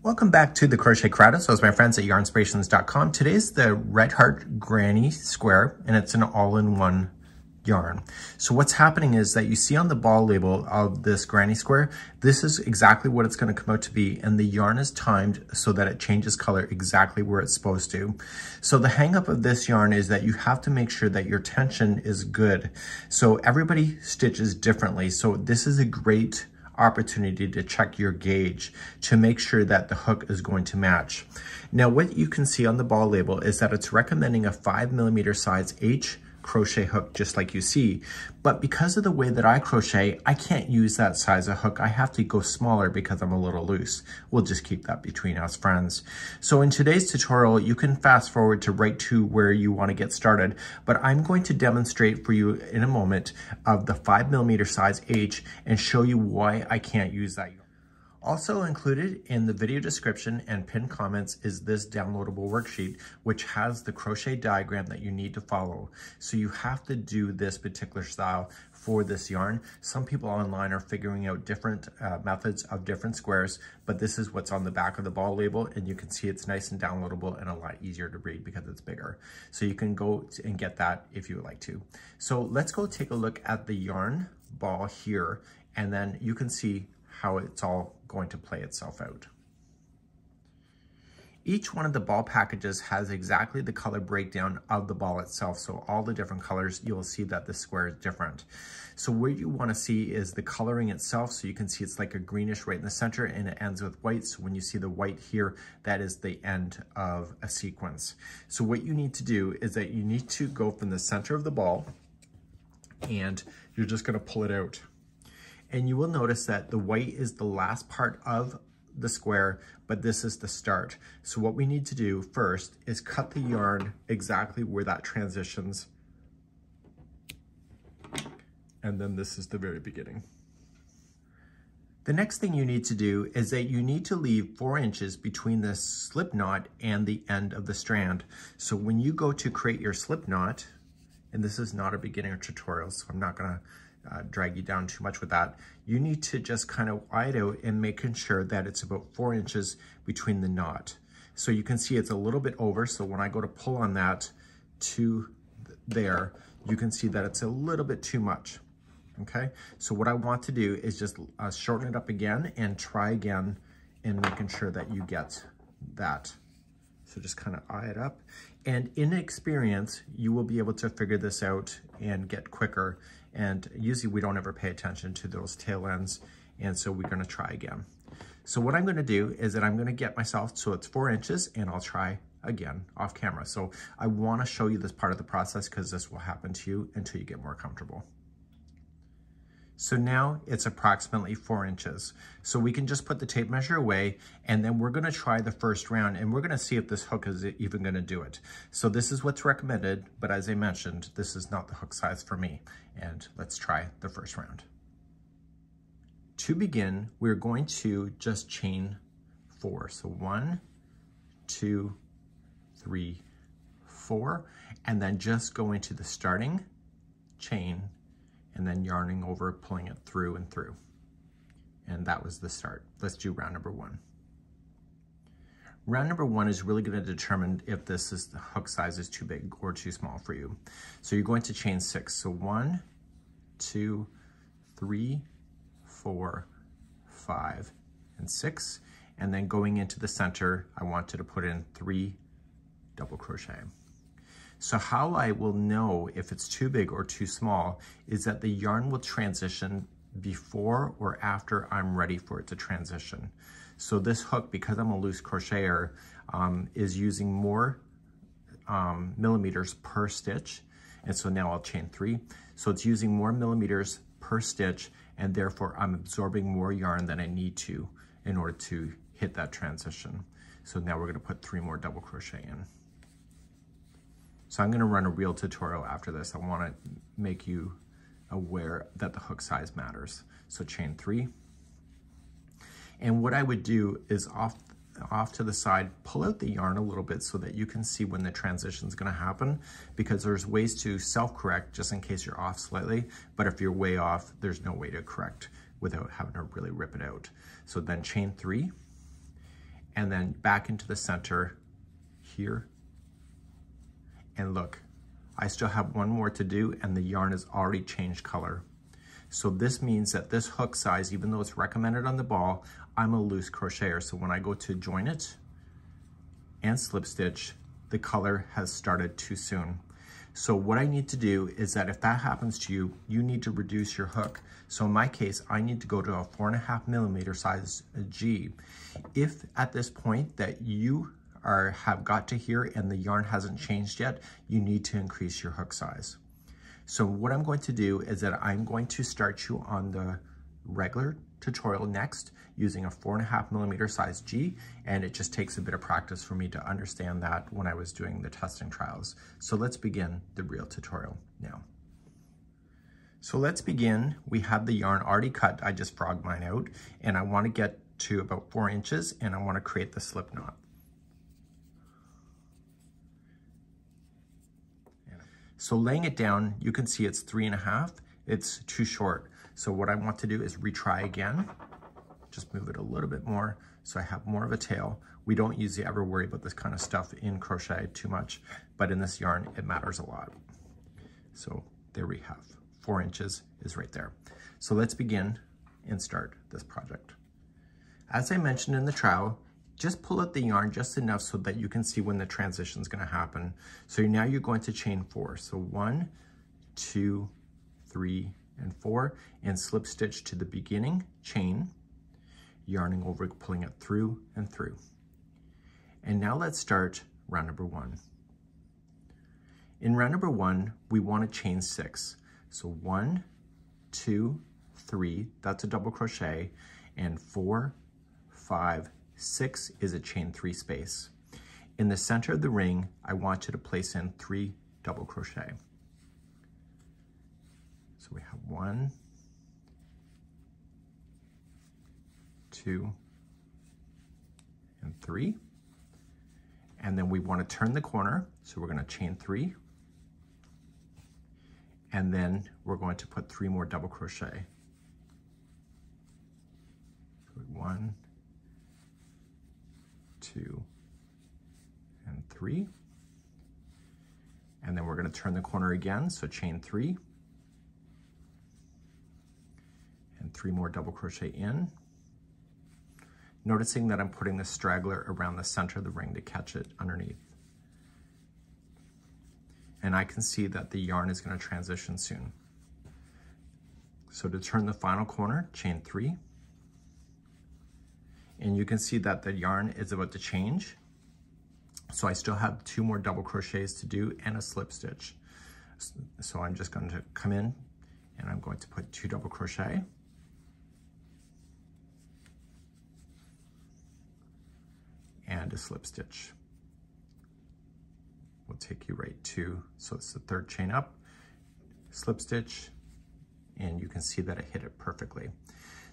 Welcome back to the Crochet Creative. So it's my friends at yarnspirations.com. Today's the Red Heart Granny Square, and it's an all-in-one yarn. So what's happening is that you see on the ball label of this granny square, this is exactly what it's going to come out to be, and the yarn is timed so that it changes color exactly where it's supposed to. So the hang up of this yarn is that you have to make sure that your tension is good. So everybody stitches differently. So this is a great opportunity to check your gauge to make sure that the hook is going to match. Now what you can see on the ball label is that it's recommending a 5mm size H crochet hook, just like you see. But because of the way that I crochet, I can't use that size of hook. I have to go smaller because I'm a little loose. We'll just keep that between us friends. So in today's tutorial, you can fast forward to right to where you want to get started, but I'm going to demonstrate for you in a moment of the 5mm size H and show you why I can't use that. Also included in the video description and pinned comments is this downloadable worksheet, which has the crochet diagram that you need to follow. So you have to do this particular style for this yarn. Some people online are figuring out different methods of different squares, but this is what's on the back of the ball label, and you can see it's nice and downloadable and a lot easier to read because it's bigger. So you can go and get that if you would like to. So let's go take a look at the yarn ball here, and then you can see how it's all going to play itself out. Each one of the ball packages has exactly the color breakdown of the ball itself. So all the different colors, you'll see that the square is different. So what you want to see is the coloring itself. So you can see it's like a greenish right in the center, and it ends with white. So when you see the white here, that is the end of a sequence. So what you need to do is that you need to go from the center of the ball, and you're just going to pull it out. And you will notice that the white is the last part of the square, but this is the start. So what we need to do first is cut the yarn exactly where that transitions. And then this is the very beginning. The next thing you need to do is that you need to leave 4 inches between the slip knot and the end of the strand. So when you go to create your slip knot, and this is not a beginner tutorial, so I'm not gonna drag you down too much with that. You need to just kind of eye it out and making sure that it's about 4 inches between the knot. So you can see it's a little bit over. So when I go to pull on that to there, you can see that it's a little bit too much. Okay. So what I want to do is just shorten it up again and try again in making sure that you get that. So just kind of eye it up. And in experience, you will be able to figure this out and get quicker. And usually we don't ever pay attention to those tail ends. And so we're going to try again. So what I'm going to do is that I'm going to get myself, so it's 4 inches, and I'll try again off camera. So I want to show you this part of the process because this will happen to you until you get more comfortable. So now it's approximately 4 inches. So we can just put the tape measure away, and then we're gonna try the first round, and we're gonna see if this hook is even gonna do it. So this is what's recommended, but as I mentioned, this is not the hook size for me. And let's try the first round. To begin, we're going to just chain 4. So 1, 2, 3, 4, and then just go into the starting chain, and then yarning over, pulling it through and through. And that was the start. Let's do round number 1. Round number 1 is really going to determine if the hook size is too big or too small for you. So you're going to chain 6. So 1, 2, 3, 4, 5, and 6. And then going into the center, I wanted to put in 3 double crochet. So how I will know if it's too big or too small is that the yarn will transition before or after I'm ready for it to transition. So this hook, because I'm a loose crocheter, is using more millimeters per stitch. And so now I'll chain 3. So it's using more millimeters per stitch, and therefore I'm absorbing more yarn than I need to in order to hit that transition. So now we're going to put 3 more double crochet in. So I'm going to run a real tutorial after this. I want to make you aware that the hook size matters. So chain 3. And what I would do is off to the side, pull out the yarn a little bit so that you can see when the transition is going to happen, because there's ways to self-correct just in case you're off slightly. But if you're way off, there's no way to correct without having to really rip it out. So then chain 3. and then back into the center here. And look, I still have one more to do and the yarn has already changed color. So this means that this hook size, even though it's recommended on the ball, I'm a loose crocheter. So when I go to join it and slip stitch, the color has started too soon. So what I need to do is that if that happens to you, you need to reduce your hook. So in my case, I need to go to a 4.5mm size G. If at this point that you have got to here and the yarn hasn't changed yet, you need to increase your hook size. So what I'm going to do is that I'm going to start you on the regular tutorial next using a 4.5mm size G, and it just takes a bit of practice for me to understand that when I was doing the testing trials. So let's begin the real tutorial now. So let's begin. We have the yarn already cut. I just frogged mine out, and I want to get to about 4 inches, and I want to create the slip knot. So laying it down, you can see it's 3.5. It's too short. So what I want to do is retry again. Just move it a little bit more so I have more of a tail. We don't usually ever worry about this kind of stuff in crochet too much, but in this yarn, it matters a lot. So there we have 4 inches is right there. So let's begin and start this project. As I mentioned in the trial, just pull out the yarn just enough so that you can see when the transition is going to happen. So now you're going to chain 4. So 1, 2, 3, and 4, and slip stitch to the beginning, chain, yarning over, pulling it through and through. And now let's start round number 1. In round number 1, we want to chain 6. So 1, 2, 3, that's a double crochet, and 4, 5, 6 is a chain 3 space. In the center of the ring, I want you to place in 3 double crochet. So we have 1, 2, and 3. And then we want to turn the corner, so we're going to chain 3. And then we're going to put 3 more double crochet. So 1, 2, and 3. And then we're going to turn the corner again, so chain 3. And 3 more double crochet in. Noticing that I'm putting the straggler around the center of the ring to catch it underneath. And I can see that the yarn is going to transition soon. So to turn the final corner, chain 3. And you can see that the yarn is about to change. So I still have 2 more double crochets to do and a slip stitch. So I'm just going to come in and I'm going to put 2 double crochet. And a slip stitch. We'll take you right to, so it's the 3rd chain up, slip stitch, and you can see that I hit it perfectly.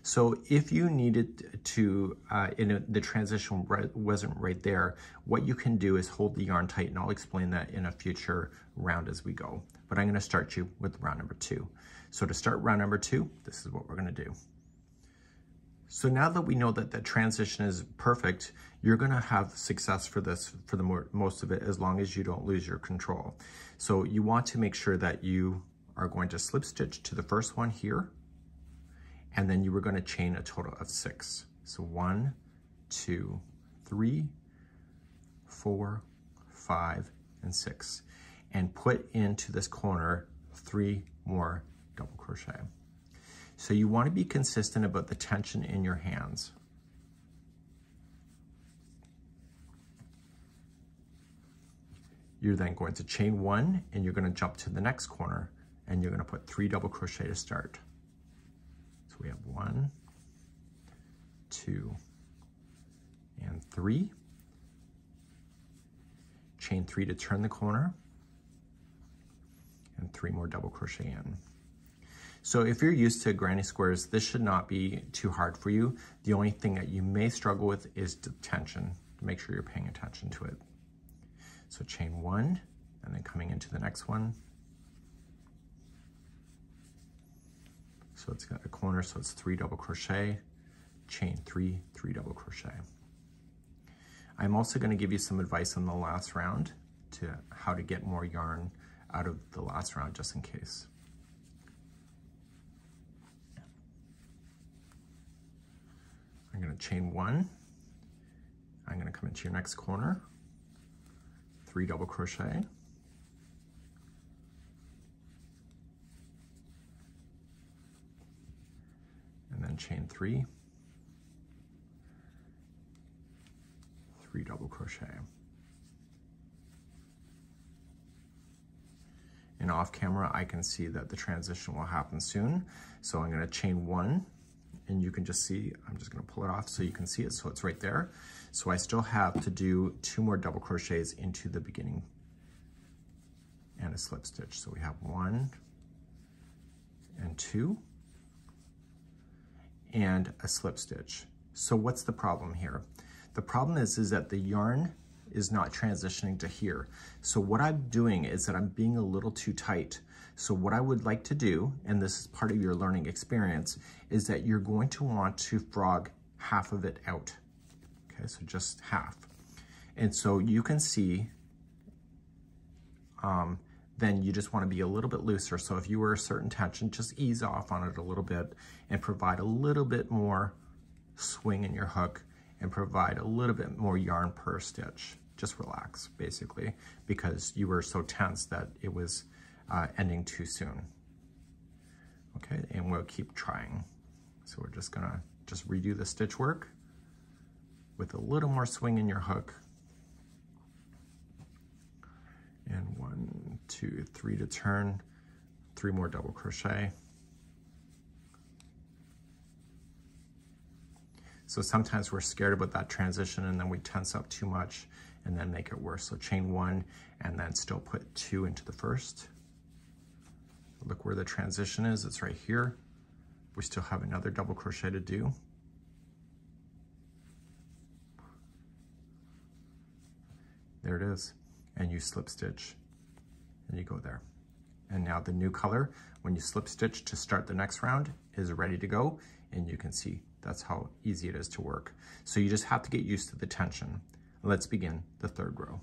So if you needed to, the transition wasn't right there, what you can do is hold the yarn tight, and I'll explain that in a future round as we go. But I'm going to start you with round number 2. So to start round number 2, this is what we're going to do. So now that we know that the transition is perfect, you're going to have success for this for the most of it, as long as you don't lose your control. So you want to make sure that you are going to slip stitch to the first one here, and then you were going to chain a total of 6. So 1, 2, 3, 4, 5, and 6, and put into this corner 3 more double crochet. So you want to be consistent about the tension in your hands. You're then going to chain 1, and you're going to jump to the next corner, and you're going to put 3 double crochet to start. So we have 1, 2, and 3. Chain 3 to turn the corner, and 3 more double crochet in. So if you're used to granny squares, this should not be too hard for you. The only thing that you may struggle with is the tension. Make sure you're paying attention to it. So chain 1, and then coming into the next one. So it's got a corner, so it's 3 double crochet, chain 3, 3 double crochet. I'm also going to give you some advice on the last round to how to get more yarn out of the last round, just in case. I'm going to chain 1. I'm going to come into your next corner, 3 double crochet, and then chain 3, 3 double crochet. And off camera, I can see that the transition will happen soon. So I'm going to chain 1, and you can just see, I'm just going to pull it off so you can see it. So it's right there. So I still have to do 2 more double crochets into the beginning and a slip stitch. So we have 1 and 2 and a slip stitch. So what's the problem here? The problem is that the yarn is not transitioning to here. So what I'm doing is that I'm being a little too tight. So what I would like to do, and this is part of your learning experience, is that you're going to want to frog half of it out. Okay, so just half. And so you can see, then you just want to be a little bit looser. So if you were a certain tension, just ease off on it a little bit and provide a little bit more swing in your hook and provide a little bit more yarn per stitch. Just relax, basically, because you were so tense that it was ending too soon. Okay, and we'll keep trying. So we're just gonna redo the stitch work with a little more swing in your hook. And 1, 2, 3 to turn, 3 more double crochet. So sometimes we're scared about that transition and then we tense up too much and then make it worse. So chain 1 and then still put 2 into the first. Look where the transition is, it's right here. We still have another double crochet to do. There it is. And you slip stitch and you go there. And now the new color, when you slip stitch to start the next round, is ready to go. And you can see that's how easy it is to work. So you just have to get used to the tension. Let's begin the 3rd row.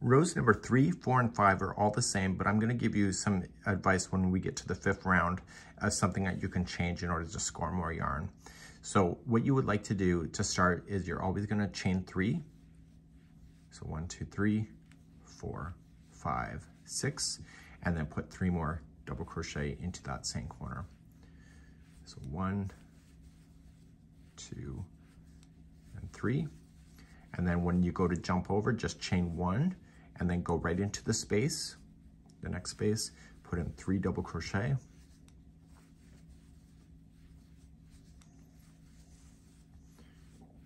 Rows number 3, 4, and 5 are all the same, but I'm going to give you some advice when we get to the 5th round as something that you can change in order to score more yarn. So what you would like to do to start is you're always going to chain 3. So 1, 2, 3, 4, 5, 6, and then put 3 more double crochet into that same corner. So 1, 2, and 3. And then when you go to jump over, just chain 1 and then go right into the space, the next space, put in 3 double crochet.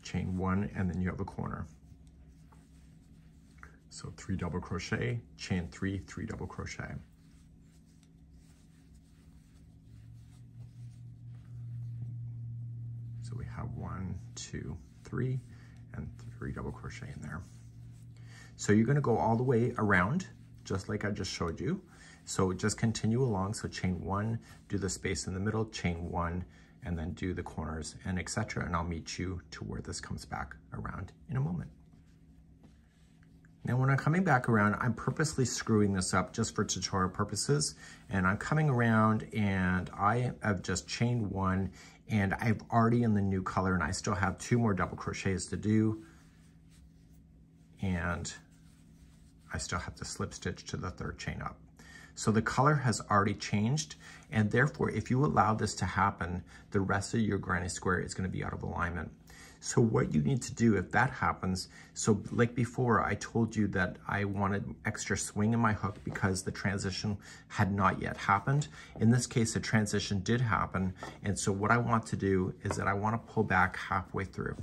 Chain 1 and then you have a corner. So 3 double crochet, chain 3, 3 double crochet. So we have 1, 2, 3, and 3 double crochet in there. So you're going to go all the way around, just like I just showed you. So just continue along. So chain 1, do the space in the middle, chain 1, and then do the corners and etc. And I'll meet you to where this comes back around in a moment. Now when I'm coming back around, I'm purposely screwing this up just for tutorial purposes. And I'm coming around and I have just chained 1 and I've already in the new color and I still have 2 more double crochets to do. And I still have to slip stitch to the 3rd chain up. So the color has already changed, and therefore if you allow this to happen, the rest of your granny square is going to be out of alignment. So what you need to do if that happens, so like before I told you that I wanted extra swing in my hook because the transition had not yet happened. In this case, the transition did happen, and so what I want to do is that I want to pull back halfway through.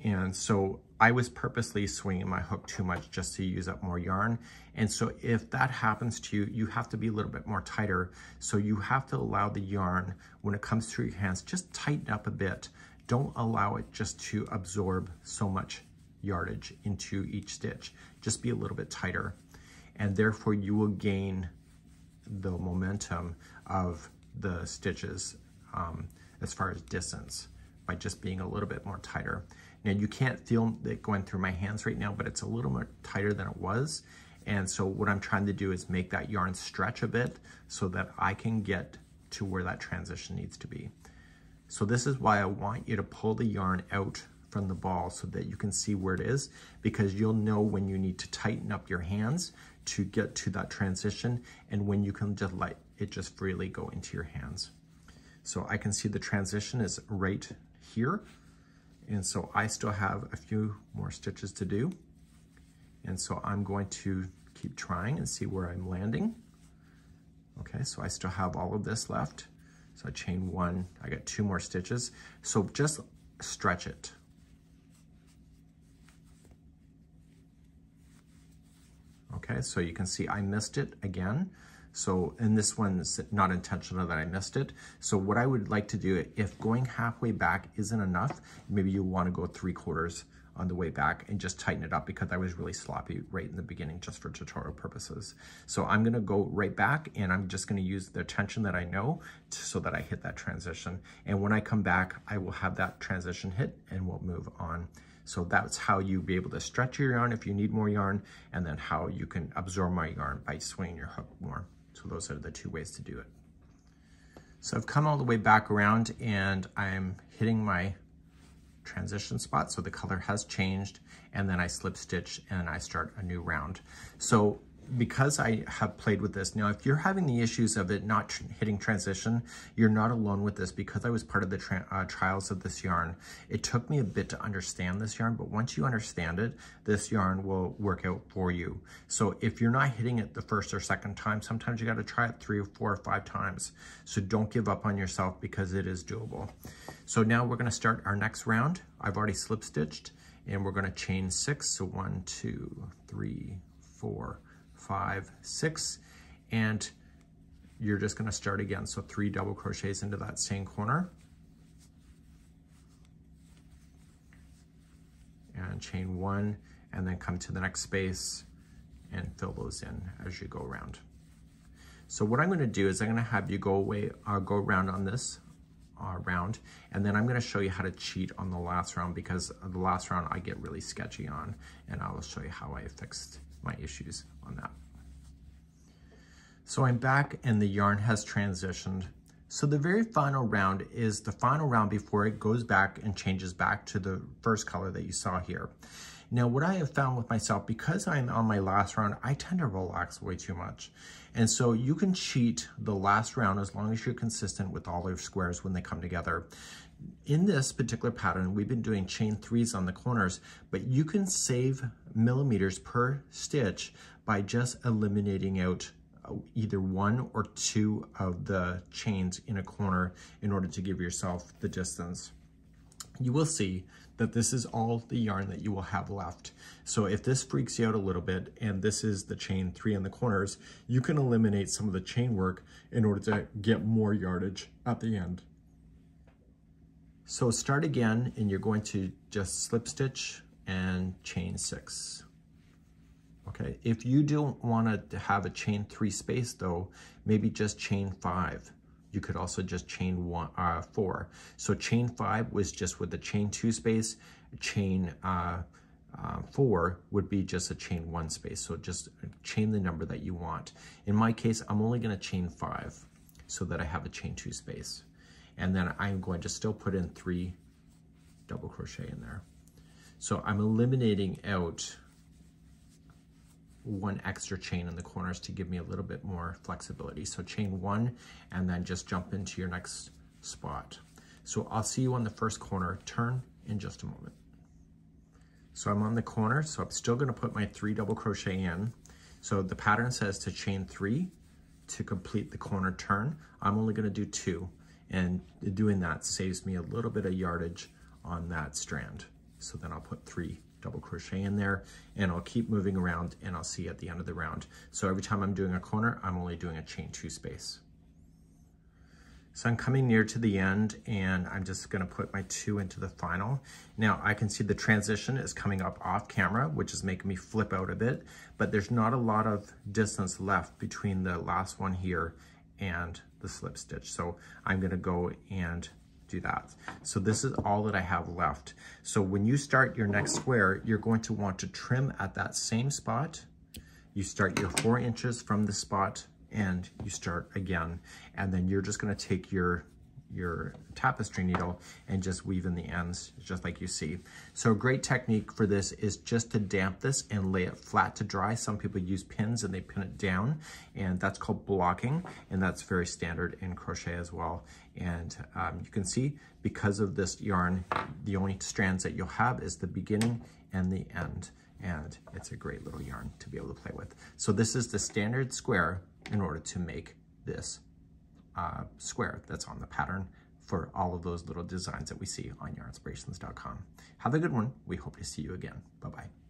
And so I was purposely swinging my hook too much just to use up more yarn. And so if that happens to you, you have to be a little bit more tighter. So you have to allow the yarn, when it comes through your hands, just tighten up a bit. Don't allow it just to absorb so much yardage into each stitch. Just be a little bit tighter. And therefore you will gain the momentum of the stitches as far as distance. by just being a little bit more tighter. Now you can't feel it going through my hands right now, but it's a little more tighter than it was. And so what I'm trying to do is make that yarn stretch a bit so that I can get to where that transition needs to be. So this is why I want you to pull the yarn out from the ball so that you can see where it is, because you'll know when you need to tighten up your hands to get to that transition and when you can just let it just freely go into your hands. So I can see the transition is right here. And so I still have a few more stitches to do. And so I'm going to keep trying and see where I'm landing. Okay, so I still have all of this left. So I chain one, I got 2 more stitches. So just stretch it. Okay, so you can see I missed it again. So, and this one's not intentional that I missed it. So what I would like to do, if going halfway back isn't enough, maybe you want to go 3/4 on the way back and just tighten it up, because I was really sloppy right in the beginning just for tutorial purposes. So I'm gonna go right back and I'm just gonna use the tension that I know so that I hit that transition. And when I come back, I will have that transition hit and we'll move on. So that's how you be able to stretch your yarn if you need more yarn, and then how you can absorb more yarn by swinging your hook more. So those are the 2 ways to do it. So I've come all the way back around and I'm hitting my transition spot, so the color has changed, and then I slip stitch and I start a new round. So because I have played with this, now if you're having the issues of it not hitting transition, you're not alone with this, because I was part of the trials of this yarn. It took me a bit to understand this yarn, but once you understand it, this yarn will work out for you. So if you're not hitting it the first or second time, sometimes you got to try it 3 or 4 or 5 times. So don't give up on yourself, because it is doable. So now we're going to start our next round. I've already slip stitched and we're going to chain 6. So 1, 2, 3, 4, 5, 6, and you're just going to start again. So 3 double crochets into that same corner and chain 1, and then come to the next space and fill those in as you go around. So what I'm going to do is I'm going to have you go around on this round, and then I'm going to show you how to cheat on the last round, because the last round I get really sketchy on, and I will show you how I fixed my issues on that. So I'm back and the yarn has transitioned. So the very final round is the final round before it goes back and changes back to the first color that you saw here. Now what I have found with myself, because I'm on my last round, I tend to relax way too much. And so you can cheat the last round as long as you're consistent with all your squares when they come together. In this particular pattern, we've been doing chain 3s on the corners, but you can save millimeters per stitch by just eliminating out either 1 or 2 of the chains in a corner in order to give yourself the distance. You will see that this is all the yarn that you will have left. So if this freaks you out a little bit and this is the chain 3 in the corners, you can eliminate some of the chain work in order to get more yardage at the end. So start again, and you're going to just slip stitch and chain 6. Okay, if you don't want to have a chain 3 space though, maybe just chain 5. You could also just chain 4. So chain 5 was just with the chain 2 space. Chain 4 would be just a chain 1 space. So just chain the number that you want. In my case, I'm only going to chain 5 so that I have a chain 2 space. And then I'm going to still put in 3 double crochet in there. So I'm eliminating out 1 extra chain in the corners to give me a little bit more flexibility. So chain 1 and then just jump into your next spot. So I'll see you on the first corner. Turn in just a moment. So I'm on the corner, so I'm still going to put my 3 double crochet in. So the pattern says to chain 3 to complete the corner turn. I'm only going to do 2, and doing that saves me a little bit of yardage on that strand. So then I'll put 3 double crochet in there, and I'll keep moving around, and I'll see at the end of the round. So every time I'm doing a corner, I'm only doing a chain 2 space. So I'm coming near to the end, and I'm just going to put my 2 into the final. Now I can see the transition is coming up off camera, which is making me flip out a bit, but there's not a lot of distance left between the last one here and the slip stitch. So I'm going to go and do that. So this is all that I have left. So when you start your next square, you're going to want to trim at that same spot. You start your 4 inches from the spot and you start again. And then you're just gonna take your tapestry needle and just weave in the ends, just like you see. So a great technique for this is just to damp this and lay it flat to dry. Some people use pins and they pin it down, and that's called blocking, and that's very standard in crochet as well. And you can see, because of this yarn, the only strands that you'll have is the beginning and the end, and it's a great little yarn to be able to play with. So this is the standard square in order to make this square that's on the pattern for all of those little designs that we see on yarnspirations.com. Have a good one. We hope to see you again. Bye-bye.